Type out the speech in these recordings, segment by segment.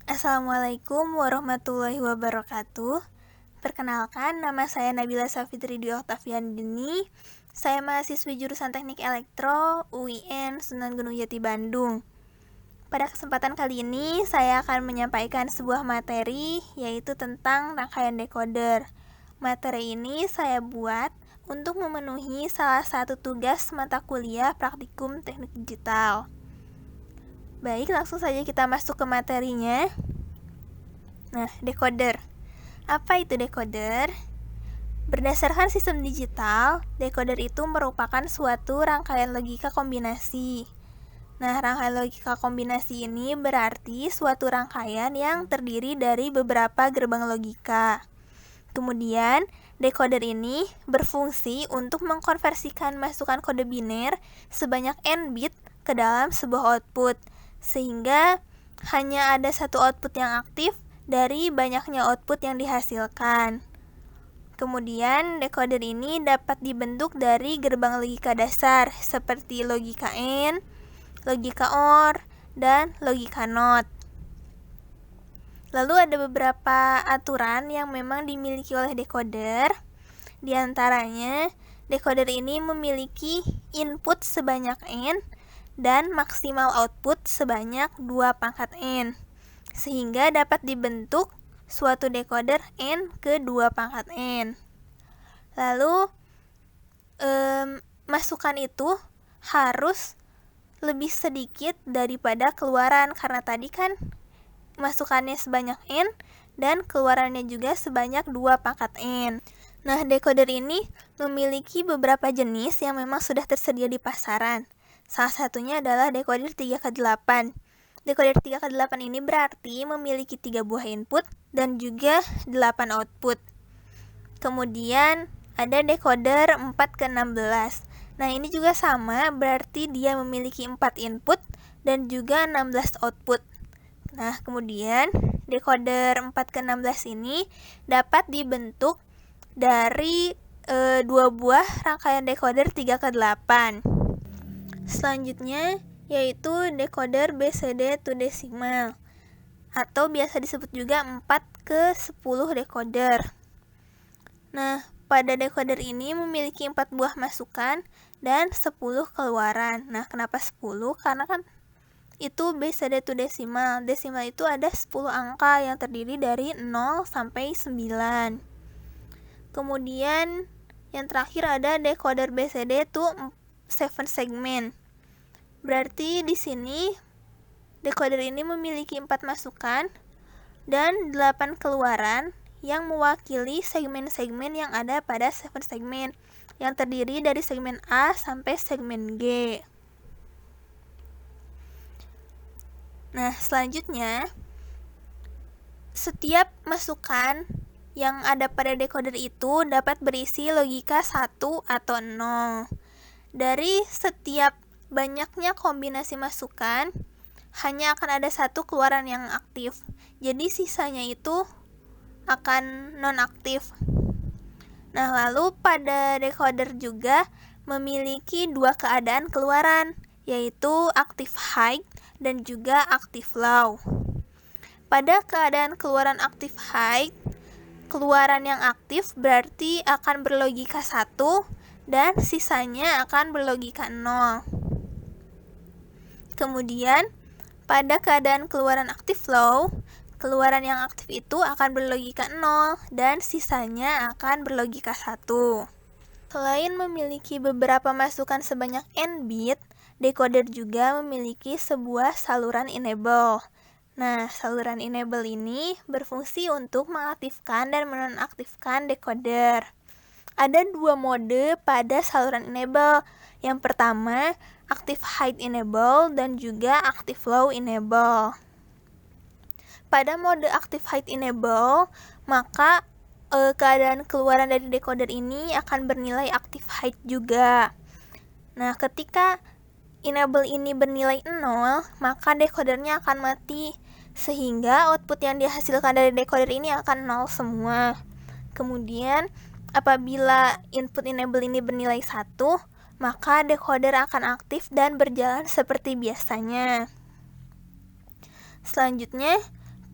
Assalamualaikum warahmatullahi wabarakatuh. Perkenalkan, nama saya Nabila Safitri Dwi Oktaviandini. Saya mahasiswi jurusan Teknik Elektro UIN Sunan Gunung Jati Bandung. Pada kesempatan kali ini, saya akan menyampaikan sebuah materi, yaitu tentang rangkaian decoder. Materi ini saya buat untuk memenuhi salah satu tugas mata kuliah praktikum teknik digital. Baik, langsung saja kita masuk ke materinya. Nah, decoder. Apa itu decoder? Berdasarkan sistem digital, decoder itu merupakan suatu rangkaian logika kombinasi. Nah, rangkaian logika kombinasi ini berarti suatu rangkaian yang terdiri dari beberapa gerbang logika. Kemudian, decoder ini berfungsi untuk mengkonversikan masukan kode biner sebanyak n bit ke dalam sebuah output, sehingga hanya ada satu output yang aktif dari banyaknya output yang dihasilkan. Kemudian, decoder ini dapat dibentuk dari gerbang logika dasar seperti logika AND, logika OR, dan logika NOT. Lalu ada beberapa aturan yang memang dimiliki oleh decoder. Di antaranya, decoder ini memiliki input sebanyak N dan maksimal output sebanyak 2 pangkat N, sehingga dapat dibentuk suatu decoder N ke 2 pangkat N. Lalu masukan itu harus lebih sedikit daripada keluaran, karena tadi kan masukannya sebanyak N dan keluarannya juga sebanyak 2 pangkat N. Nah, decoder ini memiliki beberapa jenis yang memang sudah tersedia di pasaran. Salah satunya adalah decoder 3x8. Decoder 3x8 ini berarti memiliki 3 buah input dan juga 8 output. Kemudian ada decoder 4x16. Nah, ini juga sama, berarti dia memiliki 4 input dan juga 16 output. Nah, kemudian decoder 4x16 ini dapat dibentuk dari 2 buah rangkaian decoder 3x8. Selanjutnya yaitu decoder BCD to decimal, atau biasa disebut juga 4x10 decoder. Nah, pada decoder ini memiliki 4 buah masukan dan 10 keluaran. Nah, kenapa 10? Karena kan itu BCD to decimal. Decimal itu ada 10 angka yang terdiri dari 0 sampai 9. Kemudian yang terakhir ada decoder BCD to 7 segment. Berarti di sini decoder ini memiliki 4 masukan dan 8 keluaran yang mewakili segmen-segmen yang ada pada 7 segmen, yang terdiri dari segmen A sampai segmen G. Nah, selanjutnya, setiap masukan yang ada pada decoder itu dapat berisi logika 1 atau 0. Dari setiap banyaknya kombinasi masukan, hanya akan ada satu keluaran yang aktif. Jadi sisanya itu akan non-aktif. Nah, lalu pada decoder juga memiliki 2 keadaan keluaran, yaitu active high dan juga active low. Pada keadaan keluaran active high, keluaran yang aktif berarti akan berlogika 1 dan sisanya akan berlogika 0. Kemudian, pada keadaan keluaran active low, keluaran yang aktif itu akan berlogika 0 dan sisanya akan berlogika 1. Selain memiliki beberapa masukan sebanyak n bit, decoder juga memiliki sebuah saluran enable. Nah, saluran enable ini berfungsi untuk mengaktifkan dan menonaktifkan decoder. Ada 2 mode pada saluran enable. Yang pertama, active high enable dan juga active low enable. Pada mode active high enable, maka keadaan keluaran dari decoder ini akan bernilai active high juga. Nah, ketika enable ini bernilai 0, maka decodernya akan mati, sehingga output yang dihasilkan dari decoder ini akan 0 semua. Kemudian, apabila input enable ini bernilai 1, maka decoder akan aktif dan berjalan seperti biasanya. Selanjutnya,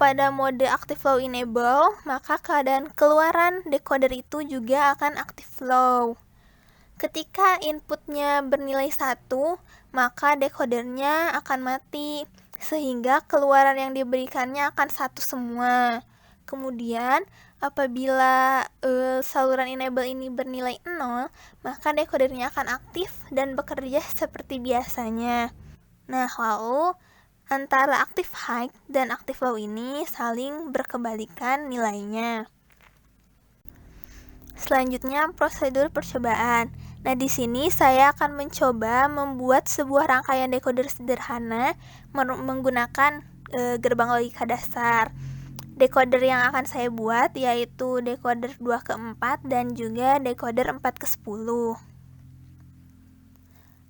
pada mode active flow enable, maka keadaan keluaran decoder itu juga akan active flow. Ketika inputnya bernilai 1, maka decodernya akan mati, sehingga keluaran yang diberikannya akan 1 semua. Kemudian, apabila saluran enable ini bernilai 0, maka decodernya akan aktif dan bekerja seperti biasanya. Nah, lalu antara active high dan active low ini saling berkebalikan nilainya. Selanjutnya, prosedur percobaan. Nah, di sini saya akan mencoba membuat sebuah rangkaian decoder sederhana menggunakan gerbang logika dasar. Decoder yang akan saya buat yaitu decoder 2/4 dan juga decoder 4/10.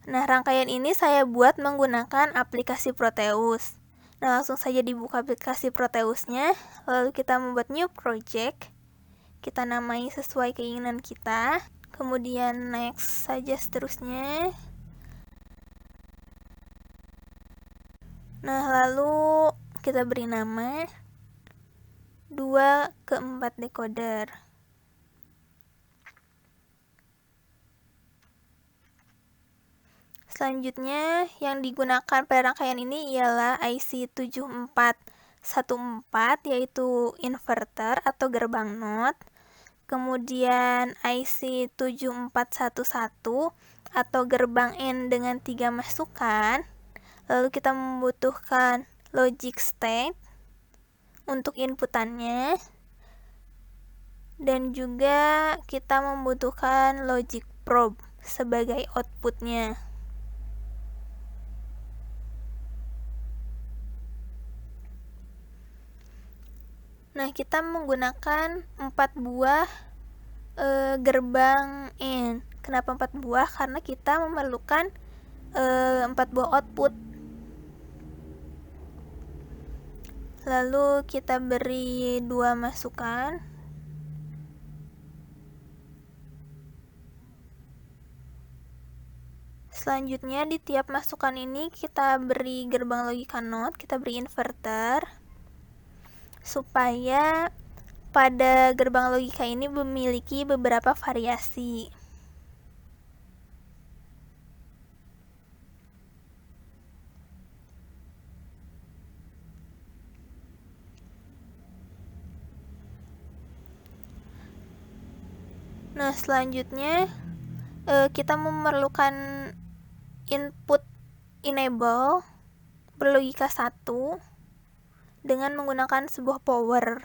Nah, rangkaian ini saya buat menggunakan aplikasi Proteus. Nah, langsung saja dibuka aplikasi Proteusnya, lalu kita membuat new project. Kita namai sesuai keinginan kita, kemudian next saja seterusnya. Nah, lalu kita beri nama 2/4 decoder. Selanjutnya, yang digunakan pada rangkaian ini ialah IC 7414, yaitu inverter atau gerbang NOT. Kemudian IC 7411 atau gerbang N dengan 3 masukan. Lalu kita membutuhkan logic state untuk inputannya. Dan juga kita membutuhkan logic probe sebagai outputnya. Nah, kita menggunakan 4 buah gerbang N. Kenapa 4 buah? Karena kita memerlukan 4 buah output. Lalu kita beri 2 masukan. Selanjutnya, di tiap masukan ini kita beri gerbang logika NOT, kita beri inverter, supaya pada gerbang logika ini memiliki beberapa variasi. Nah, selanjutnya kita memerlukan input enable berlogika 1 dengan menggunakan sebuah power.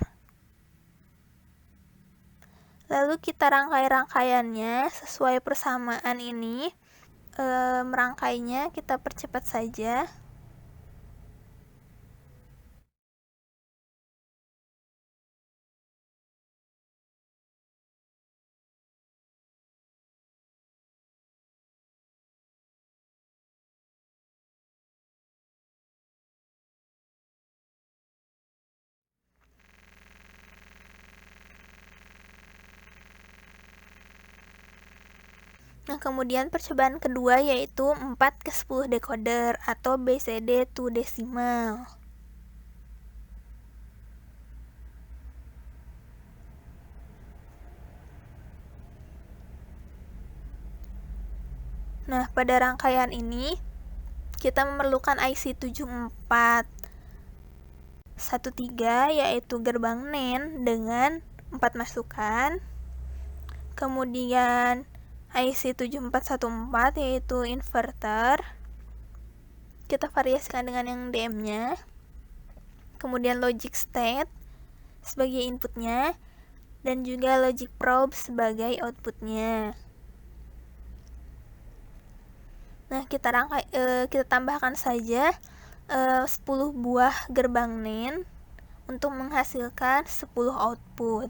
Lalu kita rangkai rangkaiannya sesuai persamaan ini. Merangkainya kita percepat saja. Nah, kemudian percobaan kedua yaitu 4/10 decoder atau BCD 2 decimal. Nah, pada rangkaian ini kita memerlukan IC 7413 yaitu gerbang NAND dengan 4 masukan. Kemudian IC 7414 yaitu inverter. Kita variasikan dengan yang DM-nya. Kemudian logic state sebagai inputnya dan juga logic probe sebagai outputnya. Nah, kita tambahkan saja 10 buah gerbang NAND untuk menghasilkan 10 output.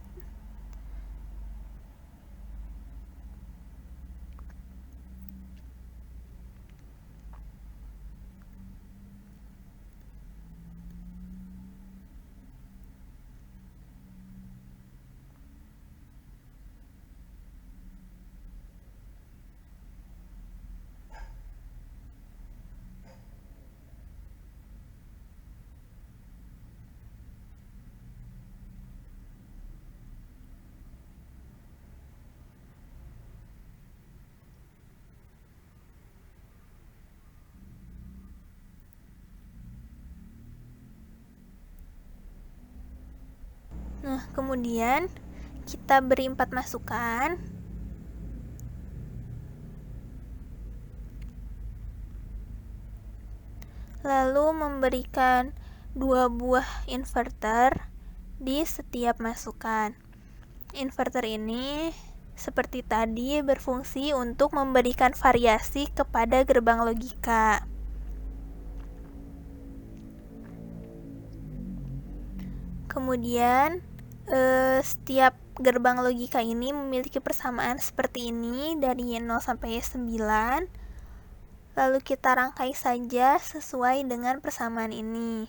Nah, kemudian kita beri 4 masukan. Lalu memberikan 2 buah inverter di setiap masukan. Inverter ini seperti tadi berfungsi untuk memberikan variasi kepada gerbang logika. Kemudian setiap gerbang logika ini memiliki persamaan seperti ini dari Y0 sampai Y9. Lalu kita rangkai saja sesuai dengan persamaan ini.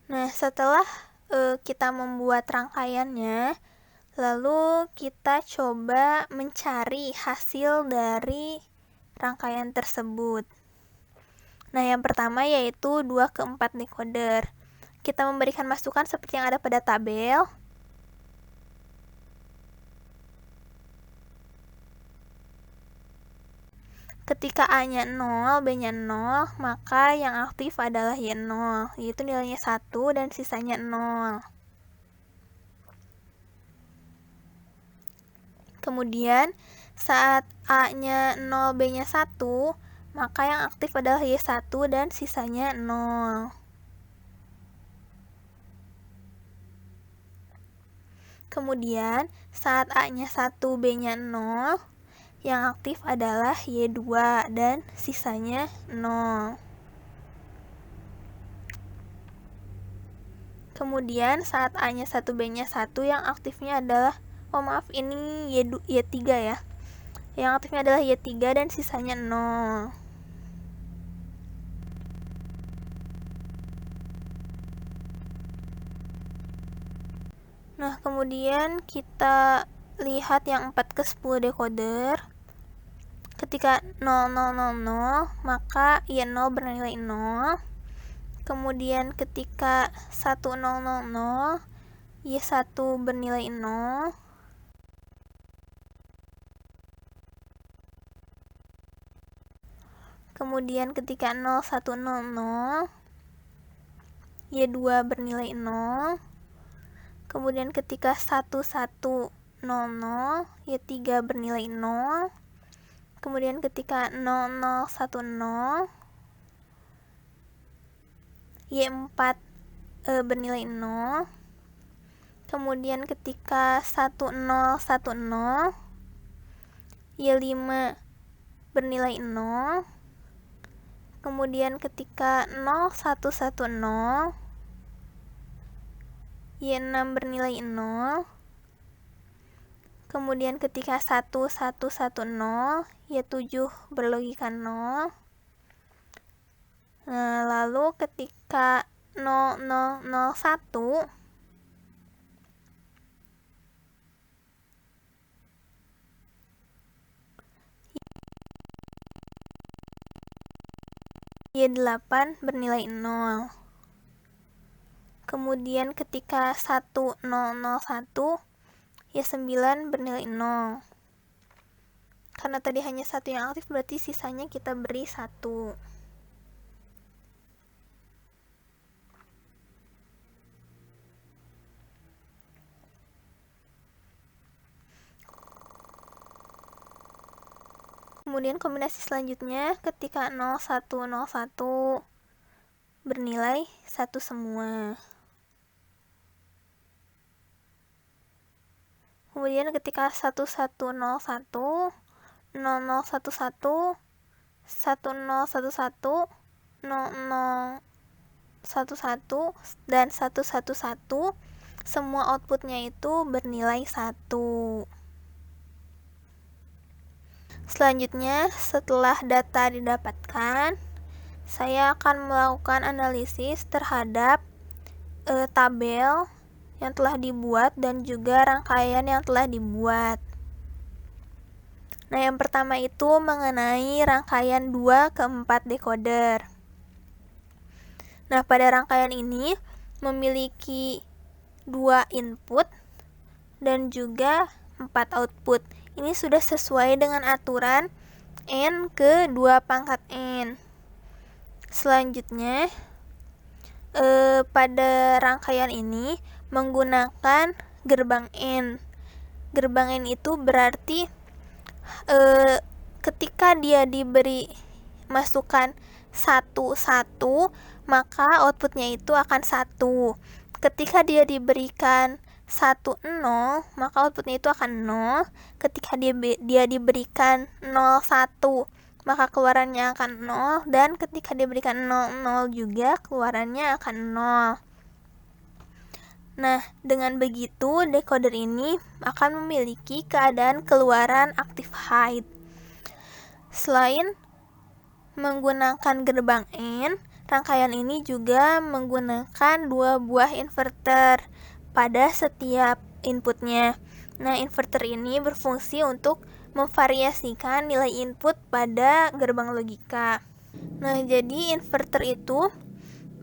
Nah, setelah kita membuat rangkaiannya, lalu kita coba mencari hasil dari rangkaian tersebut. Nah, yang pertama yaitu 2/4 decoder. Kita memberikan masukan seperti yang ada pada tabel. Ketika A-nya 0, B-nya 0, maka yang aktif adalah Y0, yaitu nilainya 1 dan sisanya 0. Kemudian, saat A-nya 0, B-nya 1, maka yang aktif adalah Y1 dan sisanya 0. Kemudian, saat A-nya 1, B-nya 0, yang aktif adalah Y2 dan sisanya 0. Kemudian, saat A-nya 1, B-nya 1, yang aktifnya adalah, ini Y3 ya. Yang aktifnya adalah Y3 dan sisanya 0. Nah, kemudian kita lihat yang 4/10 decoder. Ketika 0000, maka Y0 bernilai 0. Kemudian ketika 1000, Y1 bernilai 0. Kemudian ketika 0100, Y2 bernilai 0. Kemudian ketika 1100, Y3 bernilai 0. Kemudian ketika 0010, Y4 bernilai 0. Kemudian ketika 1010, Y5 bernilai 0. Kemudian ketika 0110, Y6 bernilai 0. Kemudian ketika 1110, Y7 berlogika 0. Nah, lalu ketika 0001, Y8 bernilai 0. Kemudian ketika 1001, Y9 bernilai 0. Karena tadi hanya 1 yang aktif, berarti sisanya kita beri 1. Kemudian kombinasi selanjutnya ketika 0101 bernilai 1 semua. Kemudian ketika 1101, 0011, 1011, 0011, dan 111, semua outputnya itu bernilai 1. Selanjutnya, setelah data didapatkan, saya akan melakukan analisis terhadap tabel yang telah dibuat dan juga rangkaian yang telah dibuat. Nah, yang pertama itu mengenai rangkaian 2/4 decoder. Nah, pada rangkaian ini memiliki 2 input, dan juga 4 output. Ini sudah sesuai dengan aturan N ke 2 pangkat N. Selanjutnya, pada rangkaian ini menggunakan gerbang N. Gerbang N itu berarti ketika dia diberi masukan 1, maka outputnya itu akan 1. Ketika dia diberikan 1, 0, maka outputnya itu akan 0. Ketika dia diberikan 0, 1, maka keluarannya akan 0. Dan ketika diberikan 0, 0 juga, keluarannya akan 0. Nah, dengan begitu decoder ini akan memiliki keadaan keluaran active high. Selain menggunakan gerbang N, rangkaian ini juga menggunakan 2 buah inverter pada setiap inputnya. Nah, inverter ini berfungsi untuk memvariasikan nilai input pada gerbang logika. Nah, jadi inverter itu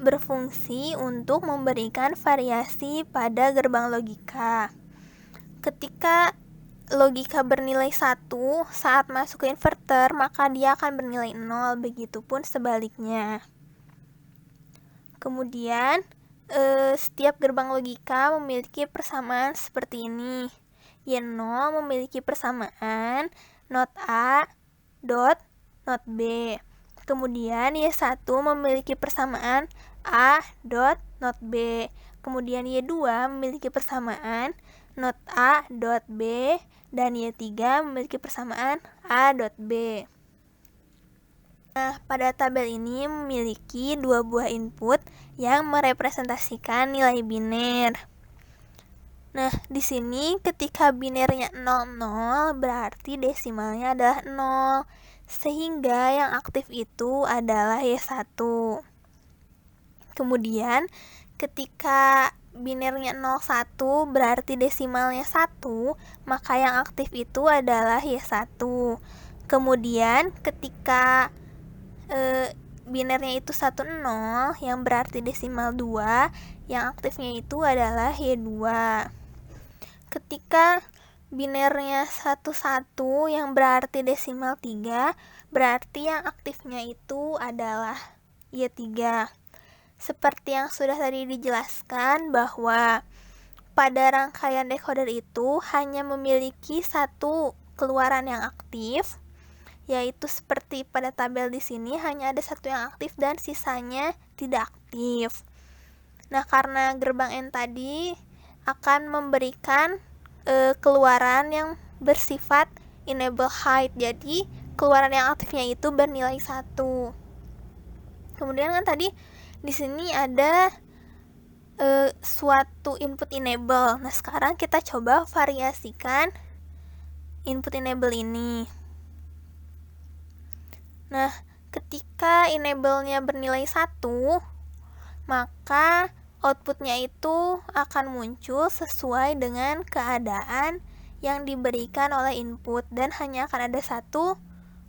berfungsi untuk memberikan variasi pada gerbang logika. Ketika logika bernilai 1 saat masuk ke inverter, maka dia akan bernilai 0, begitupun sebaliknya. Kemudian, setiap gerbang logika memiliki persamaan seperti ini. Y0 memiliki persamaan not A dot not B. Kemudian Y1 memiliki persamaan A dot not B. Kemudian Y2 memiliki persamaan not A dot B. Dan Y3 memiliki persamaan A dot B. Nah, pada tabel ini memiliki 2 buah input yang merepresentasikan nilai biner. Nah, di sini ketika binernya 00 berarti desimalnya adalah 0. Sehingga yang aktif itu adalah Y1. Kemudian ketika binernya 01 berarti desimalnya 1, maka yang aktif itu adalah Y1. Kemudian ketika binernya itu 10 yang berarti desimal 2, yang aktifnya itu adalah Y2. Ketika binernya 11 yang berarti desimal 3, berarti yang aktifnya itu adalah Y3. Seperti yang sudah tadi dijelaskan bahwa pada rangkaian decoder itu hanya memiliki 1 keluaran yang aktif, yaitu seperti pada tabel di sini hanya ada 1 yang aktif dan sisanya tidak aktif. Nah, karena gerbang N tadi akan memberikan keluaran yang bersifat enable high, jadi keluaran yang aktifnya itu bernilai 1. Kemudian kan tadi di sini ada suatu input enable. Nah, sekarang kita coba variasikan input enable ini. Nah, ketika enable-nya bernilai 1, maka outputnya itu akan muncul sesuai dengan keadaan yang diberikan oleh input dan hanya akan ada 1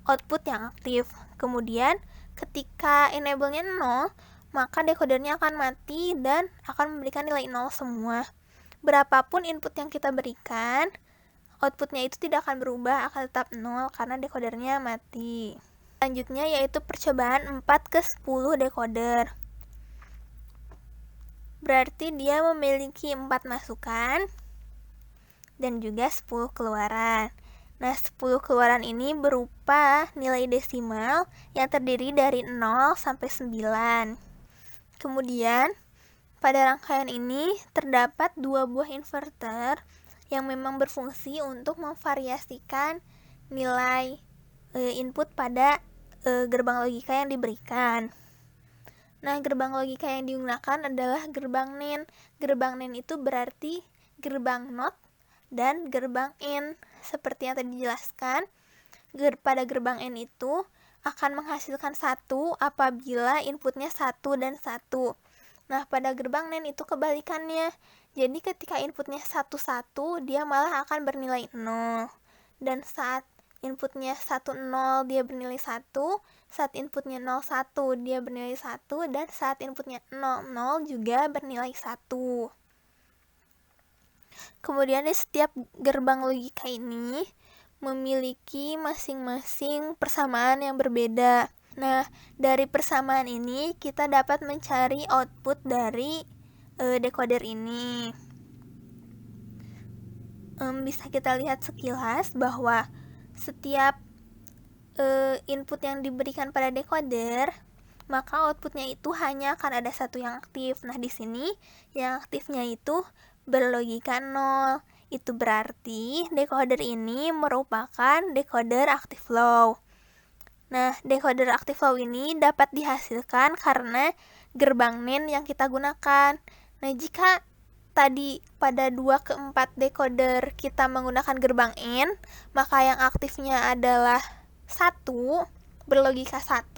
output yang aktif. Kemudian ketika enable-nya 0, maka decodernya akan mati dan akan memberikan nilai 0 semua. Berapapun input yang kita berikan, outputnya itu tidak akan berubah, akan tetap 0 karena decodernya mati. Selanjutnya yaitu percobaan 4/10 decoder. Berarti dia memiliki 4 masukan dan juga 10 keluaran. Nah, 10 keluaran ini berupa nilai desimal yang terdiri dari 0 sampai 9. Kemudian, pada rangkaian ini terdapat 2 buah inverter yang memang berfungsi untuk memvariasikan nilai input pada gerbang logika yang diberikan. Nah, gerbang logika yang digunakan adalah gerbang NAND. Gerbang NAND itu berarti gerbang NOT dan gerbang AND. Seperti yang tadi dijelaskan, pada gerbang AND itu akan menghasilkan 1 apabila inputnya 1 dan 1. Nah, pada gerbang NAND itu kebalikannya. Jadi ketika inputnya 1, dia malah akan bernilai 0. Dan saat inputnya 10 dia bernilai 1, saat inputnya 01 dia bernilai 1, dan saat inputnya 00 juga bernilai 1. Kemudian di setiap gerbang logika ini memiliki masing-masing persamaan yang berbeda. Nah, dari persamaan ini kita dapat mencari output dari decoder ini. Bisa kita lihat sekilas bahwa setiap input yang diberikan pada decoder, maka outputnya itu hanya akan ada satu yang aktif. Nah, di sini yang aktifnya itu berlogika 0. Itu berarti decoder ini merupakan decoder active low. Nah, decoder active low ini dapat dihasilkan karena gerbang NAND yang kita gunakan. Nah, jika tadi pada 2 ke 4 decoder kita menggunakan gerbang AND, maka yang aktifnya adalah 1, berlogika 1,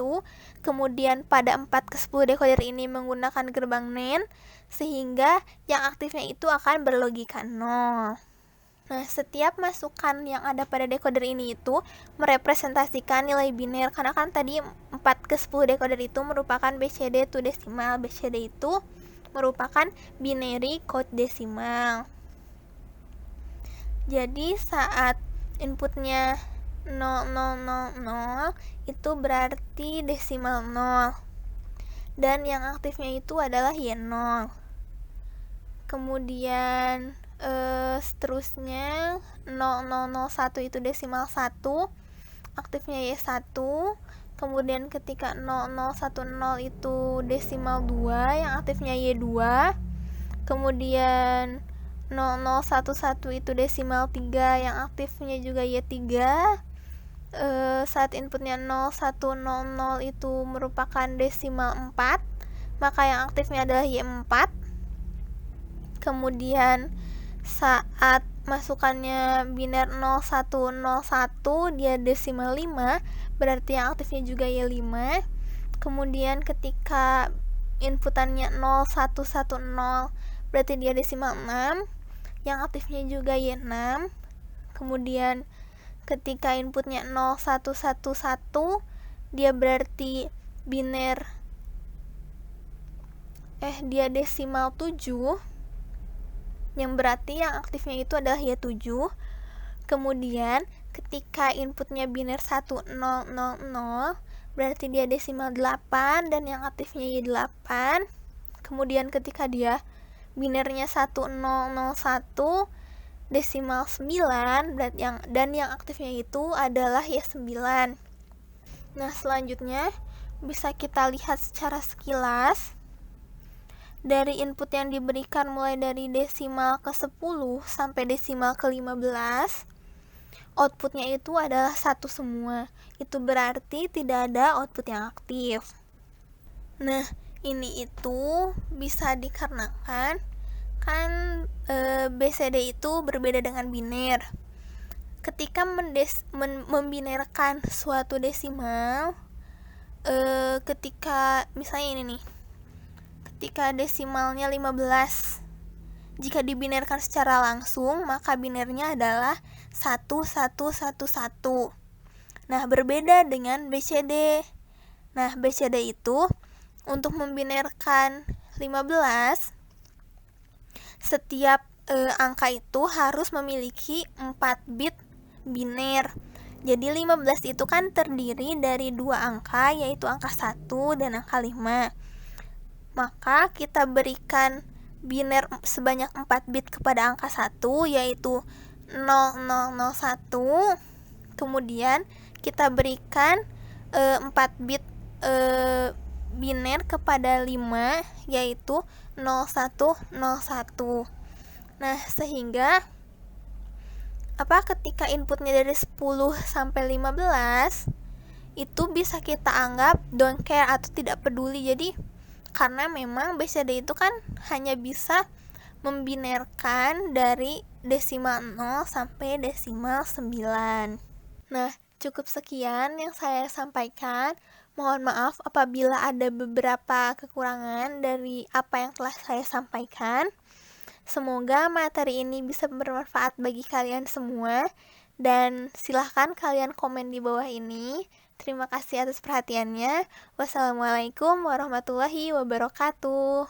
kemudian pada 4 ke 10 decoder ini menggunakan gerbang NAND, sehingga yang aktifnya itu akan berlogika 0. Nah, setiap masukan yang ada pada decoder ini itu merepresentasikan nilai biner, karena kan tadi 4 ke 10 decoder itu merupakan BCD to desimal. BCD itu merupakan binary code desimal. Jadi saat inputnya 0000 itu berarti desimal 0, dan yang aktifnya itu adalah Y0. Kemudian seterusnya 0001 itu desimal 1, aktifnya Y1. Kemudian ketika 0010 itu desimal 2, yang aktifnya Y2. Kemudian 0011 itu desimal 3, yang aktifnya juga Y3. Saat inputnya 0100 itu merupakan desimal 4, maka yang aktifnya adalah Y4. Kemudian saat masukannya biner 0101 dia desimal 5, berarti yang aktifnya juga Y5. Kemudian ketika inputannya 0110 berarti dia desimal 6, yang aktifnya juga Y6. Kemudian ketika inputnya 0111 dia berarti biner dia desimal 7, yang berarti yang aktifnya itu adalah Y7. Kemudian ketika inputnya biner 1000 berarti dia desimal 8, dan yang aktifnya Y8. Kemudian ketika dia binernya 1001 desimal 9, dan yang aktifnya itu adalah Y9. Nah, selanjutnya bisa kita lihat secara sekilas dari input yang diberikan mulai dari desimal ke 10 sampai desimal ke 15, outputnya itu adalah 1 semua. Itu berarti tidak ada output yang aktif. Nah, ini itu bisa dikarenakan kan BCD itu berbeda dengan biner. Ketika membinerkan suatu desimal, ketika misalnya ini nih, ketika desimalnya 15, jika dibinerkan secara langsung, maka binernya adalah 1111. Nah, berbeda dengan BCD. Nah, BCD itu untuk membinerkan 15, setiap angka itu harus memiliki 4 bit biner. Jadi 15 itu kan terdiri dari 2 angka, yaitu angka 1 dan angka 5. Maka kita berikan biner sebanyak 4 bit kepada angka 1, yaitu 0001. Kemudian kita berikan 4 bit biner kepada 5, yaitu 0101. Nah, sehingga ketika inputnya dari 10 sampai 15 itu bisa kita anggap don't care atau tidak peduli. Jadi karena memang BCD itu kan hanya bisa membinerkan dari desimal 0 sampai desimal 9. Nah, cukup sekian yang saya sampaikan. Mohon maaf apabila ada beberapa kekurangan dari apa yang telah saya sampaikan. Semoga materi ini bisa bermanfaat bagi kalian semua, dan silahkan kalian komen di bawah ini. Terima kasih atas perhatiannya. Wassalamualaikum warahmatullahi wabarakatuh.